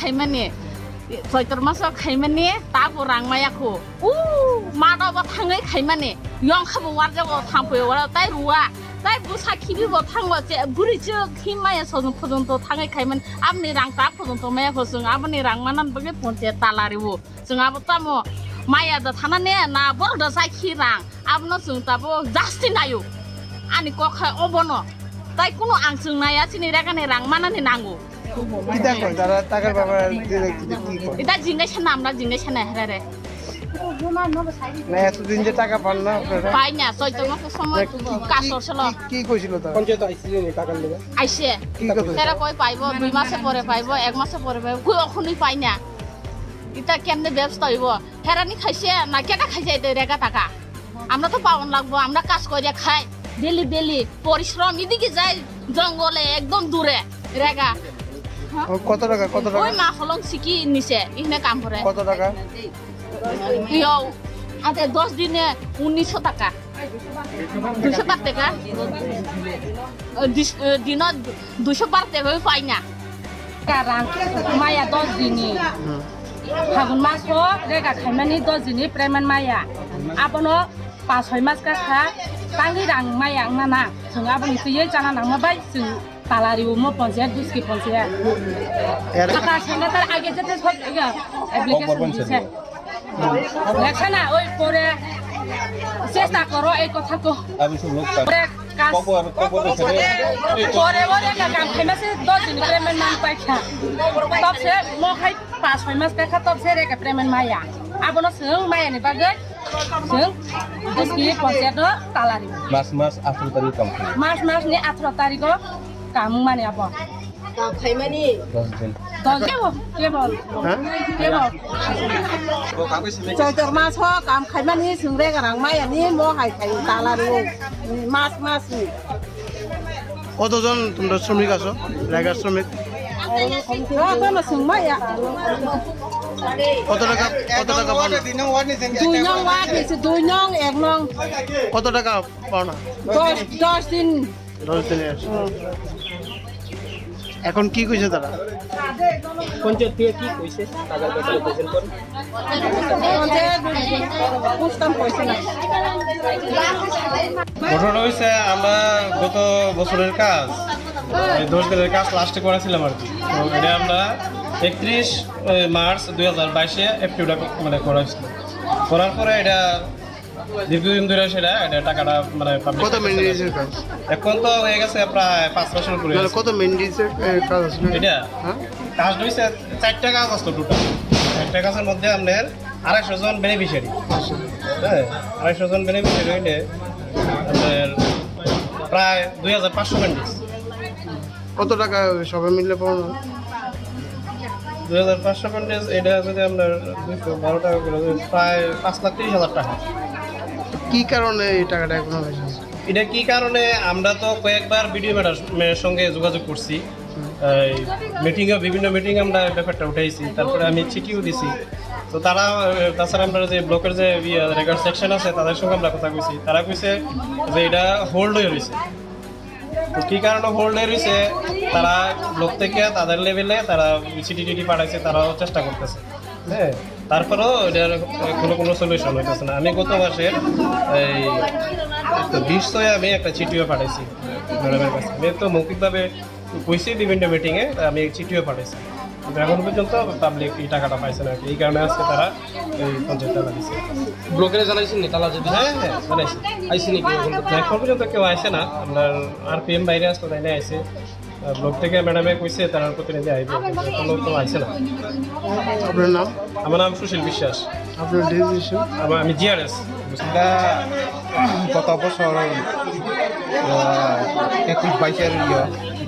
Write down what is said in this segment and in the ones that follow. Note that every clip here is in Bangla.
Kaimani, so termasuk kaimani, tahu orang mayaku. Mana buat hangai kaimani, yang kamu warga buat hampai walau tay rua, tay busa kibi buat hangwa je, buri je kimaya sodun podun to hangai kaiman, abni rang tak podun to maya kosong, abni rang manan bagi ponce talaribu, sung abu tamu maya da tanane na bor da sai kirang, abno sung tabu justin ayu, ani kok obono, tay kuno angsung naya sini rakan rang manan ni nangu. Kita kok cara takar bapak Kita jingai sana, আমরা jingai sana herere. না এতদিন যে টাকা পান না আপনারা পাই না 14 মাসের সময় কাজ করছিল কি কইছিল তারা পঞ্চায়েত আইছিল নি টাকা নেবে আইছে তারা কই পাইবো 2 মাসে পরে পাইবো 1 মাসে পরে পাইবো কই এখনই পাই না এটা কেমনে ব্যবস্থা হইব হেরানি খাইছে না কেটা খাইছে এই রেগা টাকা আমরা তো পাওন লাগবো আমরা কাজ কইরা খাই ডেলি পরিশ্রম এদিকে যাই জঙ্গলে একদম দূরে রেগা কত টাকা ওই মা হলং সিকি নিছে ইনে কাম করে কত টাকা ইয়ো আতে 10 দিনে 1900 টাকা 200 টাকা দিনত 200 টাকা পাই না কারণ মায়া 10 দিনে ফাগুন মাস রেগা খাইমানি 10 দিনে প্রেমান মায়া আপনো 5-6 মাস কাখা tangi rang mayang mana sung abang itu ye jangan nang mabai sung talari umo ponset duski ponset kaka sanga tar age jete sot ya application dise lekhana oi pore চেষ্টা করো এই কথা কো আমি শুনলো পরে কাজ পরে না কাম খাইমাসে 10 দিন পেমেন্ট মান পাইছা তবসে মো খাই 5-6 মাস কাখা তবসে রে পেমেন্ট মায়া abono sung maya ni bagai sung duski ponset talari mas 18 tarik kamu mas ni 18 tarik kamu mana apa কাম খাইমানি 10 দিন 10 ke bol চৈতর মাস হ কাম খাইমানি সুংরে গারাং মাই আনি মো হাই খাই তালারু মাস কতজন তোমরা শ্রমিক আছো রেগার শ্রমিক তো না সুং মাই কত টাকা পাও না 2 নং ওয়াট আছে 2 নং 1 নং কত টাকা পাও না 10 দিন 10 দিনের এখন কি কইছে তারা পঞ্চায়েত থেকে কি কইছে টাকার ব্যাপারে প্রেজেন্ট করে পুস্তম কইছে না ঘটনা হয়েছে আমরা গত বছরের কাজ 10 দিনের কাজ লাস্টে করেছিলাম আর কি তো এটা আমরা 31 মার্চ 2022 এপ্রিলটা মানে করেছিল করার পরে এটা দীর্ঘদিন ধরে সেটা এটা টাকাটা মানে কত মেন্ডিজের কাজ এখন তো হয়ে গেছে প্রায় 5 বছর পুরো কত মেন্ডিজের কাজ আছে এটা হ্যাঁ কাজ হয়েছে 4টা কাজ আসতো টোটাল 4টা কাজের মধ্যে আপনার 250 জন বেনিফিশিয়ারি হ্যাঁ 250 জন বেনিফিশিয়ারি হইলে আপনার প্রায় 2500 মেন্ডিজ কত টাকা সবাই মিলে পাও না 2500 মেন্ডিজ এটা যদি আপনার 212 টাকা করে প্রায় 5,30,000 টাকা কি কারণে এই টাকাটা এখনো হয়েছে এটা কি কারণে আমরা তো কয়েকবার ভিডিও ম্যাডামের সঙ্গে যোগাযোগ করছি বিভিন্ন মিটিং আমরা ব্যাপারটা উঠাইছি তারপরে আমি চিঠিও দিছি তো তারা তাছাড়া আমরা যে ব্লকের যে রেকর্ড সেকশন আছে তাদের সঙ্গে আমরা কথা কইছি তারা কইছে যে এটা হোল্ড হয়ে রয়েছে তো কী কারণে হোল্ড হয়ে রয়েছে তারা ব্লক থেকে তাদের লেভেলে তারা চিঠি টিটি পাঠাইছে তারাও চেষ্টা করতেছে হ্যাঁ তারপরেও এটার কোনো সলিউশন হইতেছে না আমি গত মাসের এই 20 আমি একটা চিঠিও পাঠাইছি ম্যাডামের কাছে আমি তো মৌখিকভাবে কইছি বিভিন্ন মিটিংয়ে আমি চিঠিও পাঠাইছি কিন্তু এখন পর্যন্ত পাবলিক এই টাকাটা পাইছে না এই কারণে আজকে তারা এই পঞ্চায়েত তালা দিচ্ছে। ব্লকের জানাইছেন নি তালা যদি হ্যাঁ হ্যাঁ জানাইছি। আইসি নাকি এখন পর্যন্ত কেউ আসে না, আপনার RPM বাইরে আসতো তাই না আইসে, ব্লক থেকে ম্যাডামে কইছে তার প্রতিনিধি আইবে, কোনো তো আইসে না। আপনার নাম? আমার নাম সুশীল বিশ্বাস, আপনার ডেজিগনেশন? আমি GRS। এটা গত বছর 21-22-এর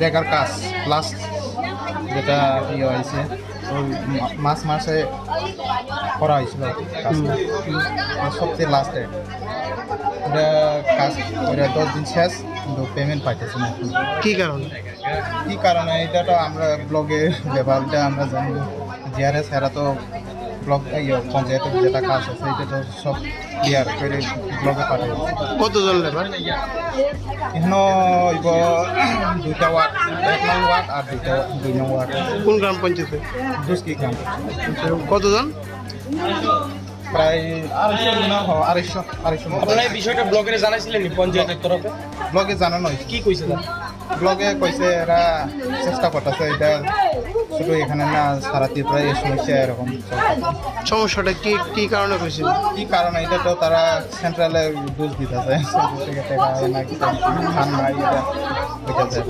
দেখার কাজ লাস্ট যেটা হয়েছে মার্চ মাসে করা হয়েছিল কাজটা, সবচেয়ে লাস্টে এটা কাজ ওটা 10 দিন শেষ কিন্তু পেমেন্ট পাইতেছে না। কি কারণে? কী কারণে এটা তো আমরা ব্লগে ব্যাপারটা আমরা জানি, GRS এরা তো ব্লক পঞ্চায়েতের যেটা কাজ আছে এটা তো সব ক্লিয়ার করে ব্লগে পাঠাই। কতজন লেবার? এখনো হইব 2টা ওয়ার্ড, 1 নং ওয়ার্ড আর 2 নং ওয়ার্ড। কোন গ্রাম পঞ্চায়েতে? দুষ্কি গ্রাম। কতজন? প্রায় 250 আপনারা এই বিষয়টা ব্লকের জানাইছিলেন নি পঞ্চায়েতের তরফে? ব্লগে জানানো হয়েছে। কি কইছে তারা? ব্লগে কইছে এরা চেষ্টা করতেছে, এটা শুধু এখানে না সারা ত্রিপুরায় এই সমস্যা এরকম। সমস্যাটা কি কি কারণে হয়েছিল? কি কারণে এটা তো তারা সেন্ট্রালে দোষ দিতেছে, খান নাই এটা হইতেছে।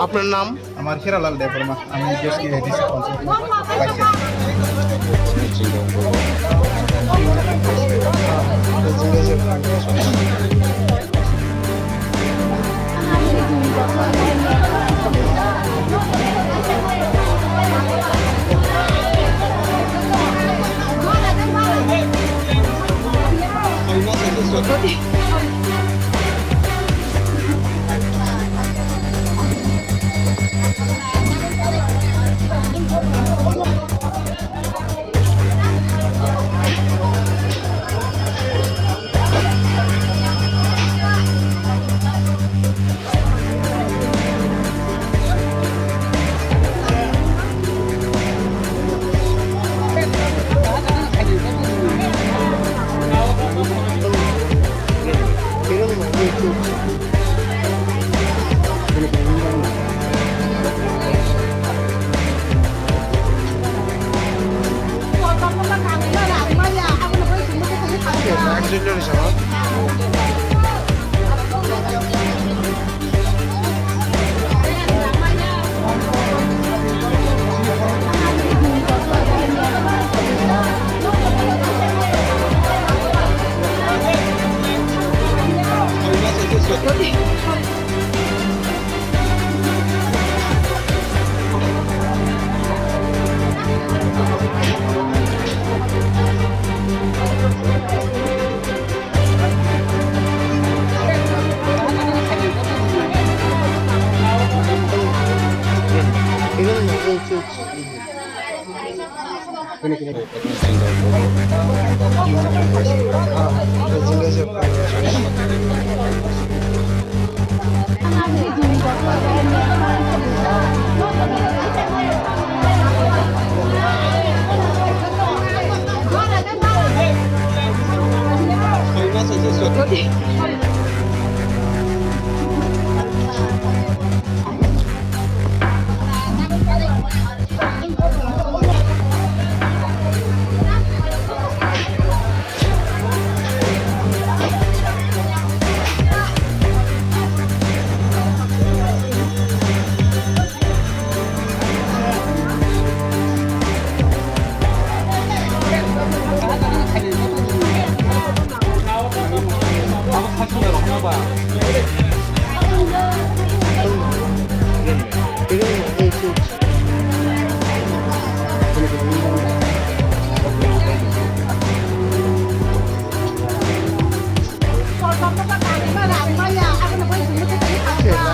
আপনার নাম? আমার হিরালাল দেববর্মা, আমি দুষ্কি ডিসি পঞ্চায়েত পাইছি। অ্যাক্সিডেন্ট হয়েছে আমার।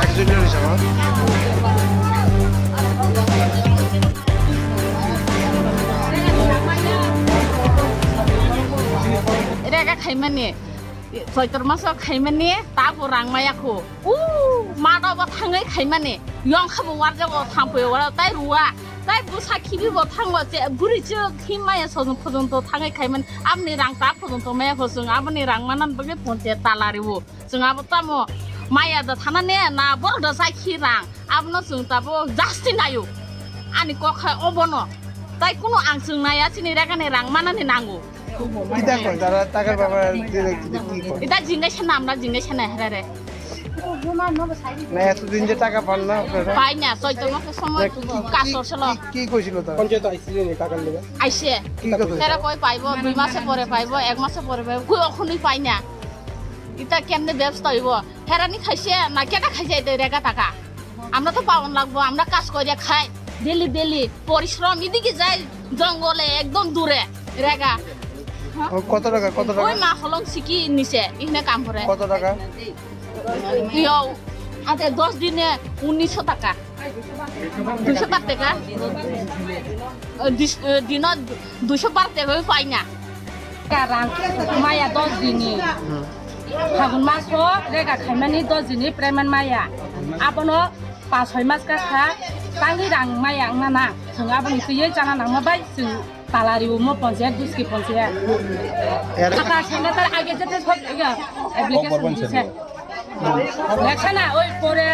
অ্যাক্সিডেন্ট হয়েছে আমার। এটা একা খাইমানি চৈত্র মাসে খাইমানি তারপর রাংমায়াখো মাদাবা থাঙै খাইমানি ইয়ং খাবো ওয়ারজাগো থাंफैयो ওরা তাই রুয়া তাই বুসা খিবিবো থাंबो যে বুরিচो খিমাया সজন পর্যন্ত থাङै খাইমান আপনি রাং তা পর্যন্ত মায়াखौ जों আপনি রাং মানাन बगे पञ्चायत तालारिवो जों आबो तामो माया दा थानाने ना बरदा साखि रां आपनो जों ताबो जास्ति नायो ani ko kha obono tai kuno angsung naya chini ragane rang manani nangu কিতা কয় তারা টাকার ব্যাপারে দিলে কি কয় এটা জিঙ্গাই ছানা আমরা জিঙ্গাই ছানা হেরে না এতদিন যে টাকা পান না আপনারা পাই না চৈত্র মাসের সময় কাজ করছিল কি কইছিল তারা পঞ্চায়েত আইছিলেন টাকার লেগে আইছে কি কথা তারা কই পাইব 2 মাসে পরে পাইব 1 মাসে পরে পাইব কই ওখনই পাই না এটা কেমনে ব্যবস্থা হইব হেরানি খাইছে না কেটা খাইছে এই রেগা টাকা আমরা তো পাওন লাগবো আমরা কাজ করে খাই ডেলি পরিশ্রম এদিকে যাই জঙ্গলে একদম দূরে রেগা কত টাকা ওই মা হলং শিকি নিছে ইহনে কাম করে কত টাকা ইয়ো আতে 10 দিনে 1900 টাকা 200 টাকা দিনত 200 টাকা পাই না কারণ মায়া 10 দিনে ফাগুন মাস রেগা খাইমানি 10 দিনে প্রেমান মায়া আপনো 5-6 মাস का तांगी रां माया ना जों आबनि तुयै जाना नांबाय जों तालारि उमो पंचायत दुसकी पंचायत টাকা সেনেটার আগে যেতে সব অ্যাপ্লিকেশন দিছে লেখনা ওই পরে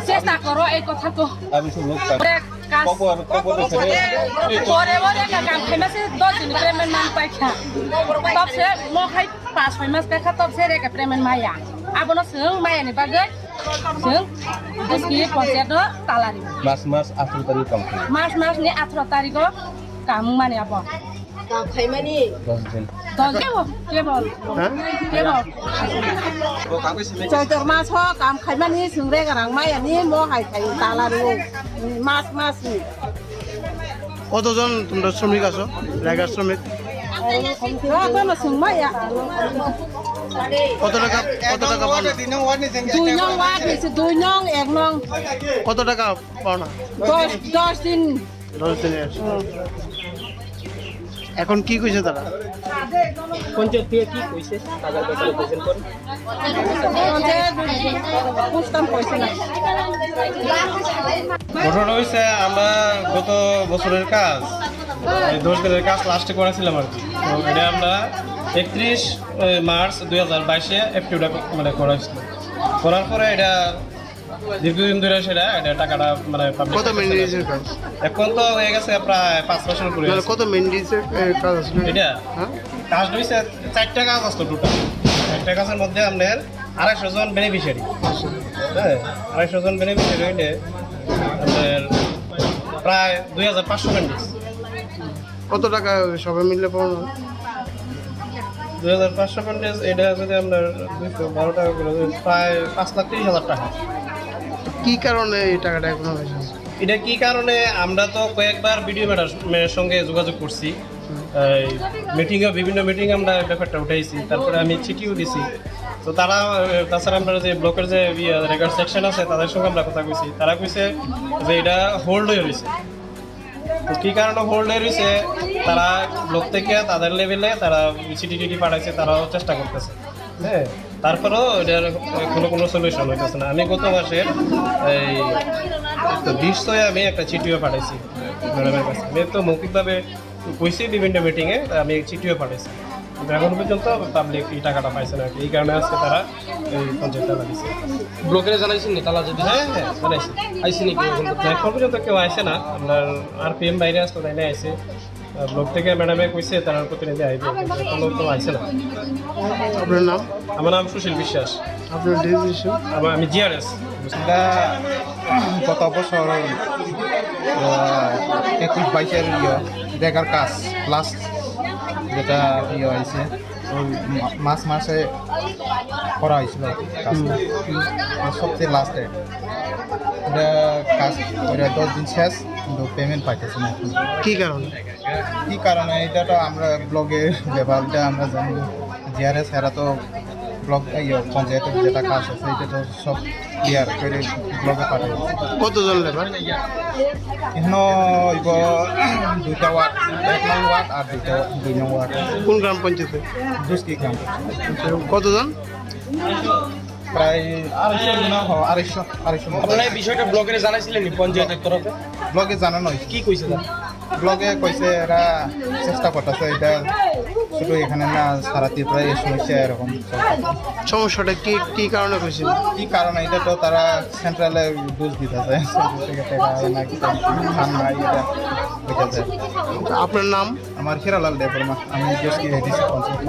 চেষ্টা করো এই কথা তো আমি সব লোক পরে পরে কাম খাইমাসে 10 দিন পেমেন্ট মান পাইখা তবসে মখাই 5-6 মাস का তবসে রেগা পেমেন্ট মায়া আবনো जों मायानि बागै जों दुसकी पंचायत तालारि মাস 18 তারিখ কমপ্লিট मार्च नि 18 तारिख কাম মানে আব 10 দিন কেবল চৈতর মাছ কাম খাইমানি সুংরে গারাং মাই আনি মো হাই খাই তালারি মাছ কতজন তোমরা শ্রমিক আছো লেগার শ্রমিক কোন সুংমাইয়া কত টাকা পাও না? দুই নং ওয়ার্ড নিছে 2 নং 1 নং কত টাকা পাও না 10 দিন 10 দিনে এখন কি কইছে তারা পঞ্চায়েত থেকে কি কইছে টাকার ব্যাপারে প্রেজেন্ট করে পুস্তম কইছে না ঘটনা হয়েছে আমরা গত বছরের কাজ 10 দিনের কাজ লাস্টে করেছিলাম আর কি তো এটা আমরা 31 মার্চ 2022 এপ্রিলটা মানে করেছিলাম করার পরে এটা দীর্ঘদিন ধরে এটা টাকাটা মানে কত মিনিটের কাজ এখন তো হয়ে গেছে প্রায় 5 মাসের উপরে মানে কত মিনিটের কাজ আসলে এটা হ্যাঁ কাজ হয়েছে 4টা কাজ আসলো টোটাল 4টা কাজের মধ্যে আপনার 250 জন বেনিফিশিয়ারি হ্যাঁ 250 জন বেনিফিশিয়ারি হইলে আপনার প্রায় 2500 বেনিফিস কত টাকা সবাই মিলে পাও না 2500 বেনিফিস এটা যদি আমরা 212 টাকা করে প্রায় 5,30,000 টাকা কি কারণে এই টাকাটা এখনো হয়েছে এটা কি কারণে আমরা তো কয়েকবার ভিডিও ম্যাডামের সঙ্গে যোগাযোগ করছি বিভিন্ন মিটিং আমরা ব্যাপারটা উঠাইছি তারপরে আমি চিঠিও দিছি তো তারা তাছাড়া আমরা যে ব্লকের যে রেকর্ড সেকশন আছে তাদের সঙ্গে আমরা কথা কইছি তারা কইছে যে এটা হোল্ড হয়ে রয়েছে তো কী কারণে হোল্ড হয়ে রয়েছে তারা ব্লক থেকে তাদের লেভেলে তারা চিঠি টিটি পাঠাইছে তারাও চেষ্টা করতেছে হ্যাঁ তারপরেও এটার কোনো সলিউশন হইতেছে না আমি গত মাসের এই 20 আমি একটা চিঠিও পাঠাইছি ম্যাডামের কাছে আমি তো মৌখিকভাবে কইছি বিভিন্ন মিটিংয়ে আমি চিঠিও পাঠাইছি কিন্তু এখন পর্যন্ত পাবলিক এই টাকাটা পাইছে না এই কারণে আজকে তারা এই পঞ্চায়েতটা লাগিয়েছে ব্লকেরে জানাইছেন নি তালা যদি হ্যাঁ জানাইছি আইসি নাকি এখন পর্যন্ত কেউ আসে না আপনার RPM বাইরে আসতো তাই না আসে ব্লক থেকে ম্যাডামে কইছে তার প্রতিনিধি আইবে এখনো তো আসে না আপনার নাম আমার নাম সুশীল বিশ্বাস আপনার ডিসিশন আমি GRS এটা গত বছর 21-22 দেখার কাজ লাস্ট যেটা হয়েছে ওই মাসে করা হয়েছিল কাজটা সবচেয়ে লাস্টে এটা কাজ ওটা 10 দিন শেষ কিন্তু পেমেন্ট পাইতেছে না কি কারণে কি কারণে এটা তো আমরা ব্লগের ব্যাপারটা আমরা জানবো জিআরএস এরা তো ব্লগ পঞ্চায়েতের যে টাকা আছে সেইটা তো সব ক্লিয়ার করে ব্লগে পাঠাই কতজন লেবার এখনো হইব 2টা ওয়ার্ড 1 নং ওয়ার্ড আর 2 নং ওয়ার্ড কোন গ্রাম পঞ্চায়েতে দুষ্কি গ্রাম কতজন প্রায় 250 আপনারা এই বিষয়টা ব্লকেরে জানাইছিলেন নি পঞ্চায়েতের তরফে ব্লগে জানানো হয়েছে কি কইছে তারা ব্লগে কইছে এরা চেষ্টা করতেছে এটা শুধু এখানে না সারা ত্রিপুরায় এই সমস্যা এরকম চলতেছে। সমস্যাটা কি কি কারণে হয়েছে? কি কারণে এটা তো তারা সেন্ট্রালে দোষ দিতেছে খান নাই এটা বুঝতেছে। আপনার নাম? আমার হিরালাল দেববর্মা, আমি জোসকি এডিসি পঞ্চায়েত।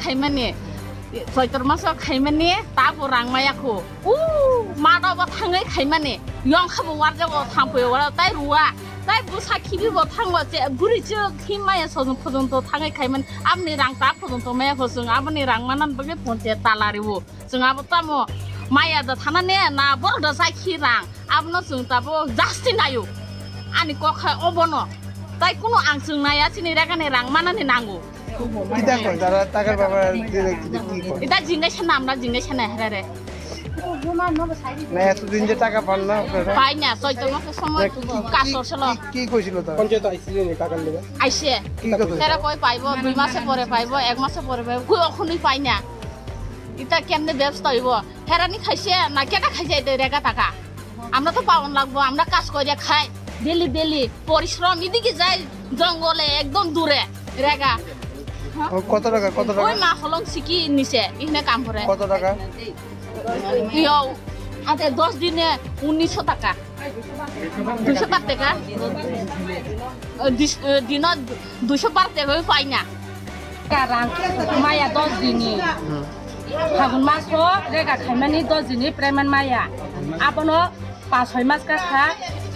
खाइमाने सैतर मासाव खाइमाने ताबो रांमायाखौ मादावबा थाङै खाइमाने यं खाबो वारजागाव थांफैयो वारा ताइ रुवा ताइ बुसा खिबिबो थांबा जे गुरिजो खिमाया सजन पजन्त थाङै खाइमान आबनि रां ता पजन्त मायाखौ जों आबनि रां मानान बगे पन्चायत तालारिबो जों आबो तामो माया दा थानाने ना बरदा साखि रां आबनो जों ताबो जास्ति नायो आनि कखा अबनो ताइ कुनो आं जों नाया सिनि रागाने रां मानाने नांगौ কিটা কয় তারা টাকার ব্যাপারে কি কয়? এটা জিজ্ঞাসা না আমরা জিজ্ঞাসা না হেরে না এতদিন যে টাকা পান না আপনারা? পাই না 14 মাসের সময় কাজ করছিল কি কইছিল তারা? পঞ্চায়েত আইছিলেন এই টাকার লেগে আইছে কি কথা? তারা কই পাইবো 2 মাসে পরে পাইবো 1 মাসে পরে পাইবো কই এখনই পাই না এটা কেমনে ব্যবস্থা হইব হেরানি খাইছে না কেটা খাইছে এটা রেগা টাকা আমরা তো পাওন লাগবো আমরা কাজ কইরা খাই ডেলি পরিশ্রম এদিকে যাই জঙ্গলে একদম দূরে রেগা কত টাকা ওই মা হলং সিকি নিছে ইহনে কাম করে কত টাকা? ইয়ো আতে 10 দিনে 1900 টাকা 200 টাকা দিনত 200 টাকা পাই না Karang Maya 10 dini. Hagun maso rega khaimani 10 dini preman Maya. Apono 5-6 mas ka kha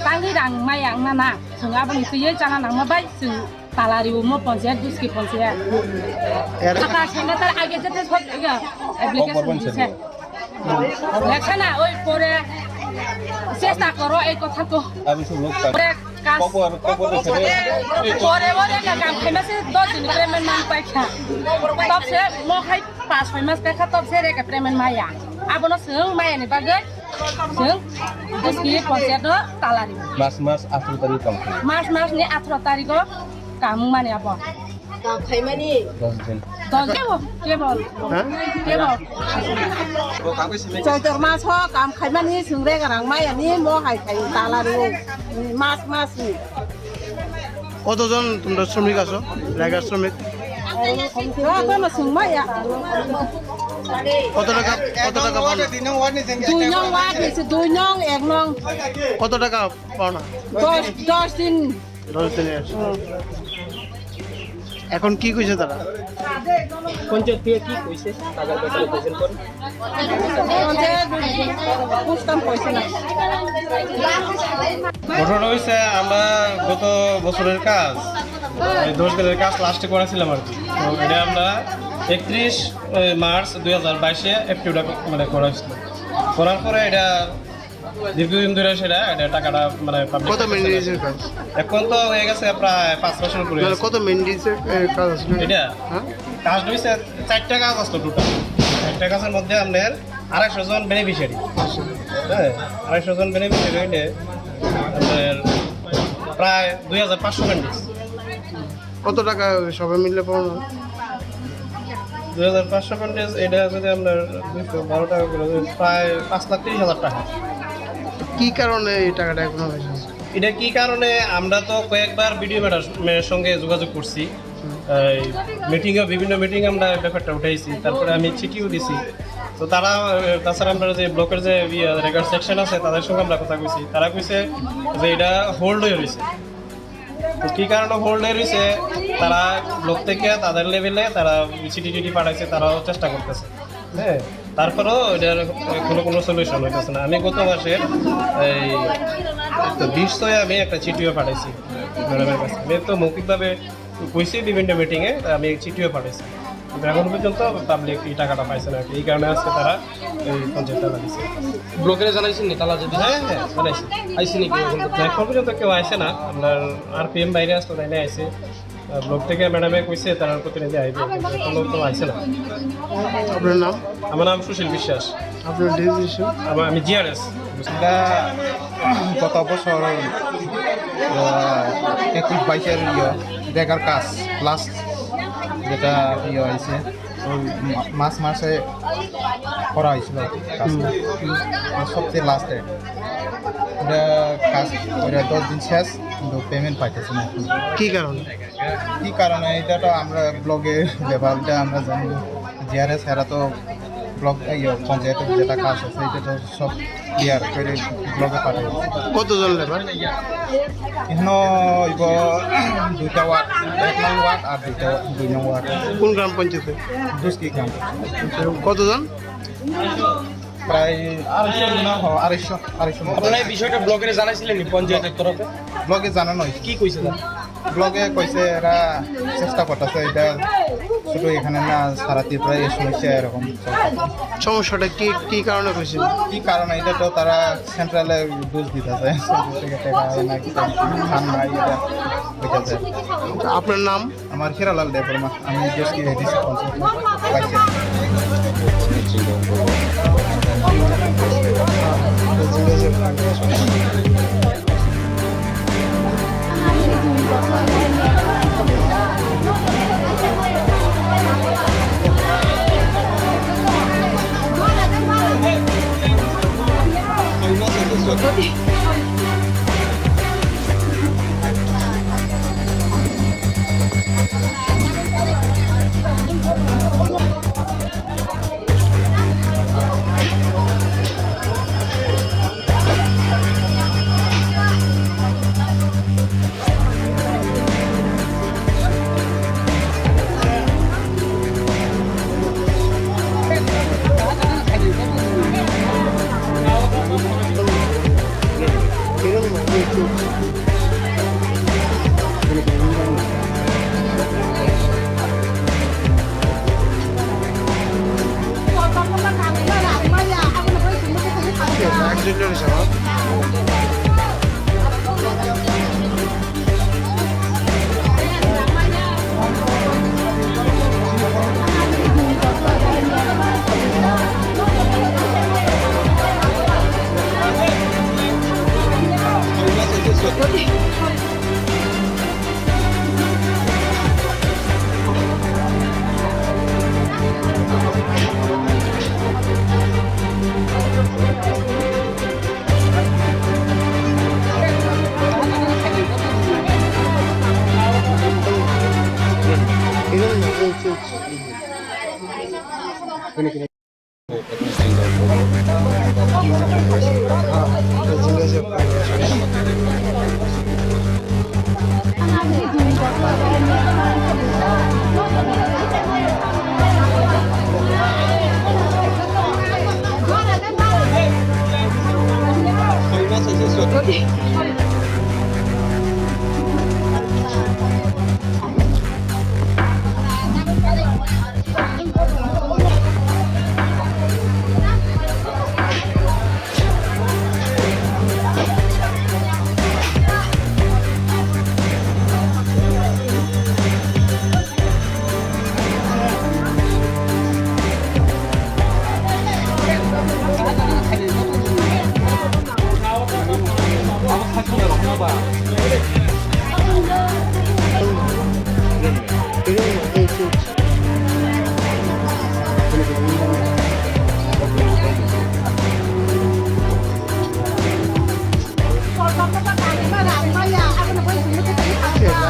tangi rang Maya mana. Sung aboni tiye jana nang mabai sung talari umo panchayat দুসকি panchayat. Aka sanga tar age jete sab application dise. Lekshana oi pore চেষ্টা করো এই কথা তো Abi su lok tak. কাজ Popo to sere. পরে পরে কাম খাইমাসে 10 দিন প্রেমেন্ট মান পাইখা তবসে মো খাই 5-6 মাস পাইখা তবসে রে প্রেমেন্ট মায়া আবনো সং মায়ানি বাগে সং দসকি পঞ্চায়েত তালারি Mas 18 tarik complete. মাস ni 18 তারিখ কাম মানে আব Dozen. কেবল চৈতর মাছ হোক কাম খাইমানি সুংরে গারাং মাই আনি মো হাই খাই তালারি মাছ কতজন তোমরা শ্রমিক আছো লেবার শ্রমিক কোনো সুংমাইয়া কত টাকা পাও না? 2 নং ওয়াট নিছে 2 নং 1 নং কত টাকা পাও না? 10 দিন 10 দিনের। এখন কি কইছে তারা? পঞ্চায়েত থেকে কি কইছে টাকার ব্যাপারে কোশ্চেন করে পুস্তম কইছে না ঘটনা হয়েছে আমরা গত বছরের কাজ 10 দিনের কাজ লাস্টে করেছিলাম আর কি। তো এটা আমরা 31 মার্চ 2022-এ এফটিউটা মানে করা হয়েছিল। করার পরে এটা দীর্ঘদিন ধরে এটা টাকাটা মানে কত মিনিটের কাজ? এখন তো হয়ে গেছে প্রায় 5 বছর উপরে। কত মিনিটের কাজ আসলে? এটা হ্যাঁ কাজ হয়েছে 4টা কাজ আসলো টোটাল। 4টা কাজের মধ্যে আপনার 250 জন বেনিফিশিয়ারি, হ্যাঁ 250 জন বেনিফিশিয়ারি হইলে আপনার প্রায় 2500 ক্যান্ডিস। কত টাকা সবাই মিলে পাও না? 2500 ক্যান্ডিস এটা যদি আমরা 212 টাকা করে প্রায় 5,30,000 টাকা। কি কারণে এই টাকাটা এখনো হয়েছে? এটা কি কারণে আমরা তো কয়েকবার বিডিও ম্যাডামের সঙ্গে যোগাযোগ করছি, বিভিন্ন মিটিং আমরা ব্যাপারটা উঠাইছি, তারপরে আমি চিঠিও দিছি। তো তাছাড়া আমরা যে ব্লকের যে রেকর্ড সেকশন আছে তাদের সঙ্গে আমরা কথা কইছি, তারা কইছে যে এটা হোল্ড হয়ে রয়েছে। তো কী কারণে হোল্ড হয়ে রয়েছে তারা ব্লক থেকে তাদের লেভেলে তারা চিঠি পাঠাইছে, তারাও চেষ্টা করতেছে, হ্যাঁ তারপরেও এটার কোনো সলিউশন হইতেছে না। আমি গত মাসের এই 20 আমি একটা চিঠিও পাঠাইছি ম্যাডামের কাছে। আমি তো মৌখিকভাবে কইছি বিভিন্ন মিটিংয়ে, আমি চিঠিও পাঠাইছি, কিন্তু এখন পর্যন্ত পাবলিক এই টাকাটা পাইছে না। এই কারণে আজকে তারা এই পঞ্চায়েত তালা দিচ্ছে। ব্লকের জানাইছেন নি তালা যদি হ্যাঁ জানাইছি। আইসি নাকি এখন পর্যন্ত কেউ আসে না, আপনার RPM বাইরে আসতো তাই না আইসে, ব্লক থেকে ম্যাডামে কইছে তারা প্রতিনিধি আইবে, কোনো তো আইসে না। আপনার নাম? আমার নাম সুশীল বিশ্বাস। আপনার ডিসিশন? আমি GRS। এটা গত বছর 21-22-এর দেখার কাজ লাস্ট যেটা হয়েছে মাসে করা হয়েছিল কাজটা, সবচেয়ে লাস্টে এটা কাজ করে 10 দিন শেষ, কিন্তু পেমেন্ট পাইতেছি না। কি কারণে? কি কারণে এটা তো আমরা ব্লগে ব্যাপারটা আমরা জানি, GRS এরা তো ব্লক পঞ্চায়েতের যেটা কাজ আছে এটা তো সব ক্লিয়ার করে ব্লগে পাঠাই। কতজন লেবার? এখনো 2টা ওয়ার্ড, 1 নং ওয়ার্ড আর 2 নং ওয়ার্ড। কোন গ্রাম পঞ্চায়েতে? দুষ্কি গ্রাম। কতজন? প্রায় 250 আপনারা এই বিষয়টা ব্লকের জানাইছিলেন পঞ্চায়েতের তরফে? ব্লগে জানানো হয়েছে। কি কইছে তারা? ব্লগে কইছে এরা চেষ্টা করতেছে, এটা শুধু এখানে না সারা ত্রিপুরায় এই সমস্যা এরকম। সমস্যাটা কি কারণে হয়েছে? কি কারণে এটা তো তারা সেন্ট্রালে দোষ দিতেছে, খান নাই এটা বুঝতেছে। আপনার নাম? আমার হিরালাল দেববর্মা, আমি দুষ্কি এডিসি পঞ্চায়েত। একজনের হিসাব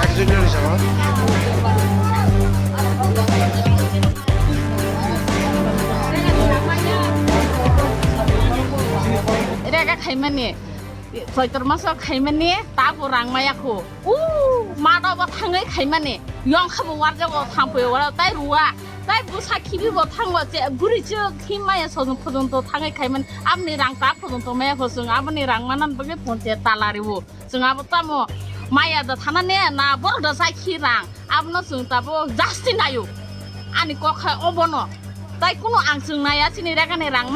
একজনের হিসাব Rega khaimani soitor maso khaimani tabo rangmayaku mado ba thangai khaimani yong khabu warja ba thangpoyo wala tai ruwa tai busa khibi ba thangwa je buri je khimaya sojong phojong to thangai khaiman amni rang ta phojong to maya khosung amni rang manan bage ponche talariwo junga ba tamo maya da thanane na bor da sai khirang amno sung tabo jasti nayo ani ko kha obono tai kuno ang sung naya chini rega ne rang